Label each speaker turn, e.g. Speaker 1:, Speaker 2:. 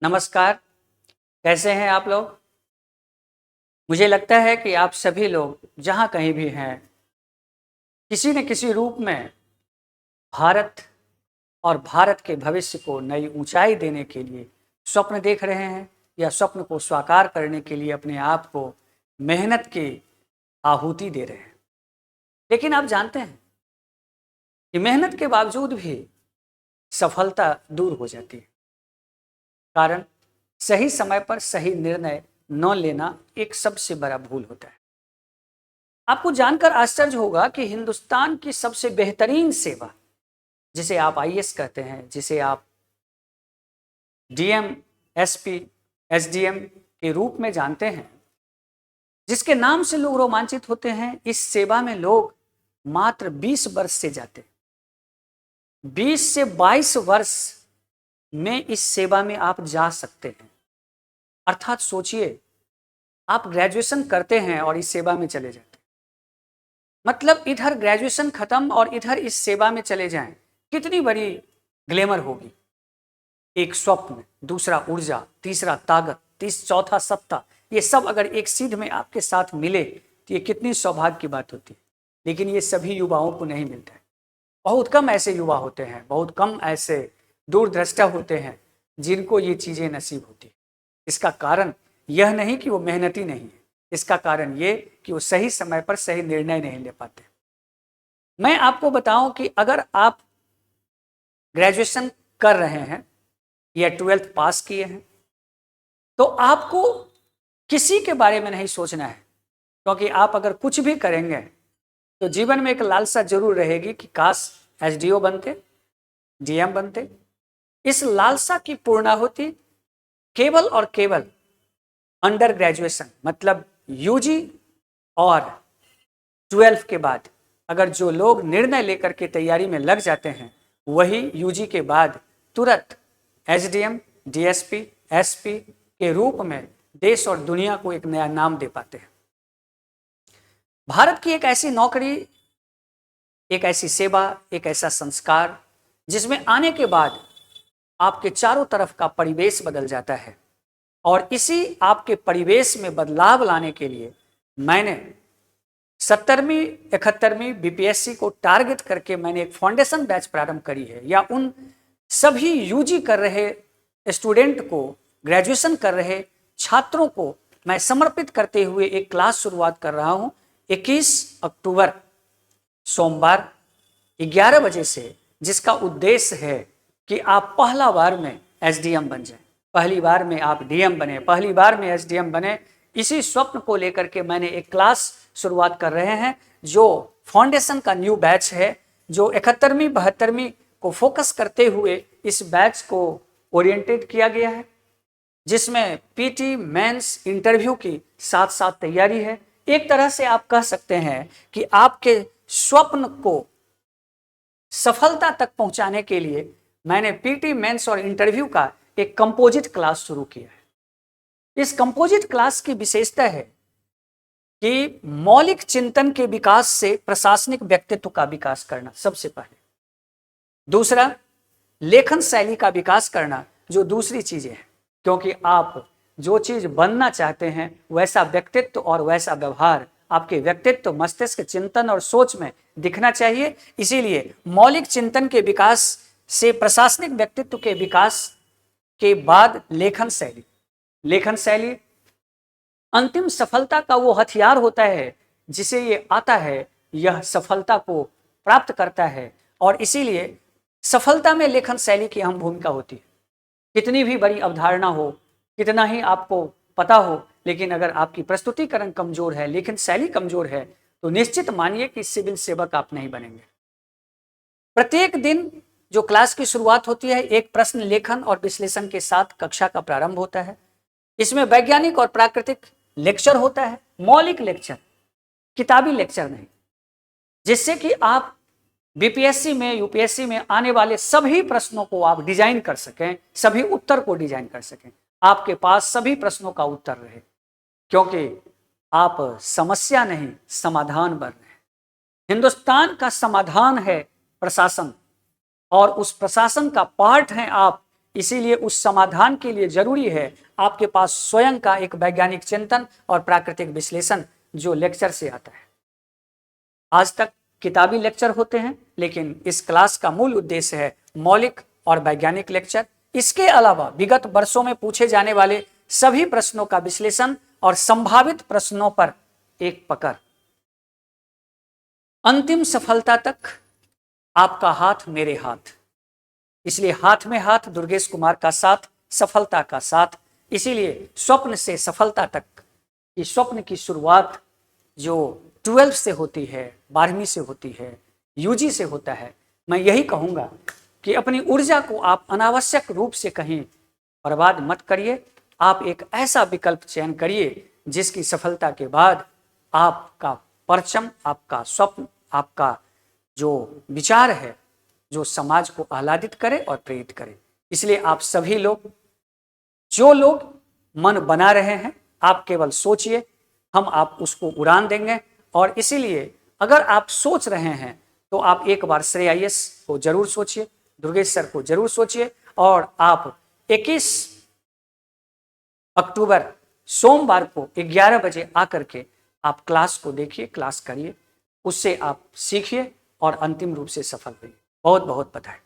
Speaker 1: नमस्कार, कैसे हैं आप लोग? मुझे लगता है कि आप सभी लोग जहाँ कहीं भी हैं, किसी न किसी रूप में भारत और भारत के भविष्य को नई ऊंचाई देने के लिए स्वप्न देख रहे हैं या स्वप्न को साकार करने के लिए अपने आप को मेहनत की आहुति दे रहे हैं। लेकिन आप जानते हैं कि मेहनत के बावजूद भी सफलता दूर हो जाती है। कारण सही समय पर सही निर्णय न लेना एक सबसे बड़ा भूल होता है। आपको जानकर आश्चर्य होगा कि हिंदुस्तान की सबसे बेहतरीन सेवा, जिसे आप आईएएस कहते हैं, जिसे आप डीएम, एसपी, एसडीएम के रूप में जानते हैं, जिसके नाम से लोग रोमांचित होते हैं, इस सेवा में लोग मात्र 20 वर्ष से जाते हैं। 20 से 22 वर्ष में इस सेवा में आप जा सकते हैं। अर्थात सोचिए, आप ग्रेजुएशन करते हैं और इस सेवा में चले जाते हैं। मतलब इधर ग्रेजुएशन खत्म और इधर इस सेवा में चले जाएं, कितनी बड़ी ग्लैमर होगी। एक स्वप्न, दूसरा ऊर्जा, तीसरा ताकत, चौथा सत्ता, ये सब अगर एक सीध में आपके साथ मिले तो ये कितनी सौभाग्य की बात होती है। लेकिन ये सभी युवाओं को नहीं मिलता है। बहुत कम ऐसे युवा होते हैं, बहुत कम ऐसे दूरदृष्टा होते हैं जिनको ये चीज़ें नसीब होती है। इसका कारण यह नहीं कि वो मेहनती नहीं है, इसका कारण ये कि वो सही समय पर सही निर्णय नहीं ले पाते। मैं आपको बताऊं कि अगर आप ग्रेजुएशन कर रहे हैं या 12th पास किए हैं तो आपको किसी के बारे में नहीं सोचना है, क्योंकि आप अगर कुछ भी करेंगे तो जीवन में एक लालसा जरूर रहेगी कि काश एसडीओ बनते, डीएम बनते। इस लालसा की पूर्णाहुति केवल और केवल अंडर ग्रेजुएशन मतलब यूजी और 12 के बाद अगर जो लोग निर्णय लेकर के तैयारी में लग जाते हैं, वही यूजी के बाद तुरंत एसडीएम, डीएसपी, एसपी के रूप में देश और दुनिया को एक नया नाम दे पाते हैं। भारत की एक ऐसी नौकरी, एक ऐसी सेवा, एक ऐसा संस्कार जिसमें आने के बाद आपके चारों तरफ का परिवेश बदल जाता है। और इसी आपके परिवेश में बदलाव लाने के लिए मैंने 70वीं 71वीं बीपीएससी को टारगेट करके मैंने एक फाउंडेशन बैच प्रारंभ करी है, या उन सभी यूजी कर रहे स्टूडेंट को, ग्रेजुएशन कर रहे छात्रों को मैं समर्पित करते हुए एक क्लास शुरुआत कर रहा हूं 21 अक्टूबर सोमवार 11 बजे से, जिसका उद्देश्य है कि आप पहला बार में एसडीएम बन जाएं, पहली बार में आप डीएम बने, पहली बार में एसडीएम बने। इसी स्वप्न को लेकर के मैंने एक क्लास शुरुआत कर रहे हैं जो फाउंडेशन का न्यू बैच है, जो 71वीं 72वीं को फोकस करते हुए इस बैच को ओरिएंटेड किया गया है, जिसमें पीटी, मेंस, इंटरव्यू की साथ साथ तैयारी है। एक तरह से आप कह सकते हैं कि आपके स्वप्न को सफलता तक पहुंचाने के लिए मैंने पीटी, मेंस और इंटरव्यू का एक कंपोजिट क्लास शुरू किया है। इस कंपोजिट क्लास की विशेषता है कि मौलिक चिंतन के विकास से प्रशासनिक व्यक्तित्व का विकास करना सबसे पहले, दूसरा लेखन शैली का विकास करना, जो दूसरी चीजें हैं, क्योंकि आप जो चीज बनना चाहते हैं वैसा व्यक्तित्व और वैसा व्यवहार आपके व्यक्तित्व, मस्तिष्क, चिंतन और सोच में दिखना चाहिए। इसीलिए मौलिक चिंतन के विकास से प्रशासनिक व्यक्तित्व के विकास के बाद लेखन शैली, लेखन शैली अंतिम सफलता का वो हथियार होता है जिसे ये आता है, यह सफलता को प्राप्त करता है। और इसीलिए सफलता में लेखन शैली की अहम भूमिका होती है। कितनी भी बड़ी अवधारणा हो, कितना ही आपको पता हो, लेकिन अगर आपकी प्रस्तुतिकरण कमजोर है, लेखन शैली कमजोर है, तो निश्चित मानिए कि सिविल सेवक आप नहीं बनेंगे। प्रत्येक दिन जो क्लास की शुरुआत होती है, एक प्रश्न लेखन और विश्लेषण के साथ कक्षा का प्रारंभ होता है। इसमें वैज्ञानिक और प्राकृतिक लेक्चर होता है, मौलिक लेक्चर, किताबी लेक्चर नहीं, जिससे कि आप बीपीएससी में, यूपीएससी में आने वाले सभी प्रश्नों को आप डिजाइन कर सकें, सभी उत्तर को डिजाइन कर सकें, आपके पास सभी प्रश्नों का उत्तर रहे, क्योंकि आप समस्या नहीं समाधान बन रहे हैं। हिंदुस्तान का समाधान है प्रशासन, और उस प्रशासन का पार्ट हैं आप, इसीलिए उस समाधान के लिए जरूरी है आपके पास स्वयं का एक वैज्ञानिक चिंतन और प्राकृतिक विश्लेषण जो लेक्चर से आता है। आज तक किताबी लेक्चर होते हैं, लेकिन इस क्लास का मूल उद्देश्य है मौलिक और वैज्ञानिक लेक्चर। इसके अलावा विगत वर्षों में पूछे जाने वाले सभी प्रश्नों का विश्लेषण और संभावित प्रश्नों पर एक पकड़। अंतिम सफलता तक आपका हाथ मेरे हाथ, इसलिए हाथ में हाथ दुर्गेश कुमार का साथ, सफलता का साथ। इसीलिए स्वप्न से सफलता तक की स्वप्न की शुरुआत जो 12 से होती है, 12वीं से होती है, यूजी से होता है। मैं यही कहूँगा कि अपनी ऊर्जा को आप अनावश्यक रूप से कहीं बर्बाद मत करिए। आप एक ऐसा विकल्प चयन करिए जिसकी सफलता के बाद आपका परचम, आपका स्वप्न, आपका जो विचार है, जो समाज को आह्लादित करे और प्रेरित करे। इसलिए आप सभी लोग, जो लोग मन बना रहे हैं, आप केवल सोचिए, हम आप उसको उड़ान देंगे। और इसीलिए अगर आप सोच रहे हैं तो आप एक बार श्रेय IAS को जरूर सोचिए, दुर्गेश सर को जरूर सोचिए, और आप 21 अक्टूबर सोमवार को 11 बजे आकर के आप क्लास को देखिए, क्लास करिए, उससे आप सीखिए और अंतिम रूप से सफल हुए। बहुत बहुत बधाई।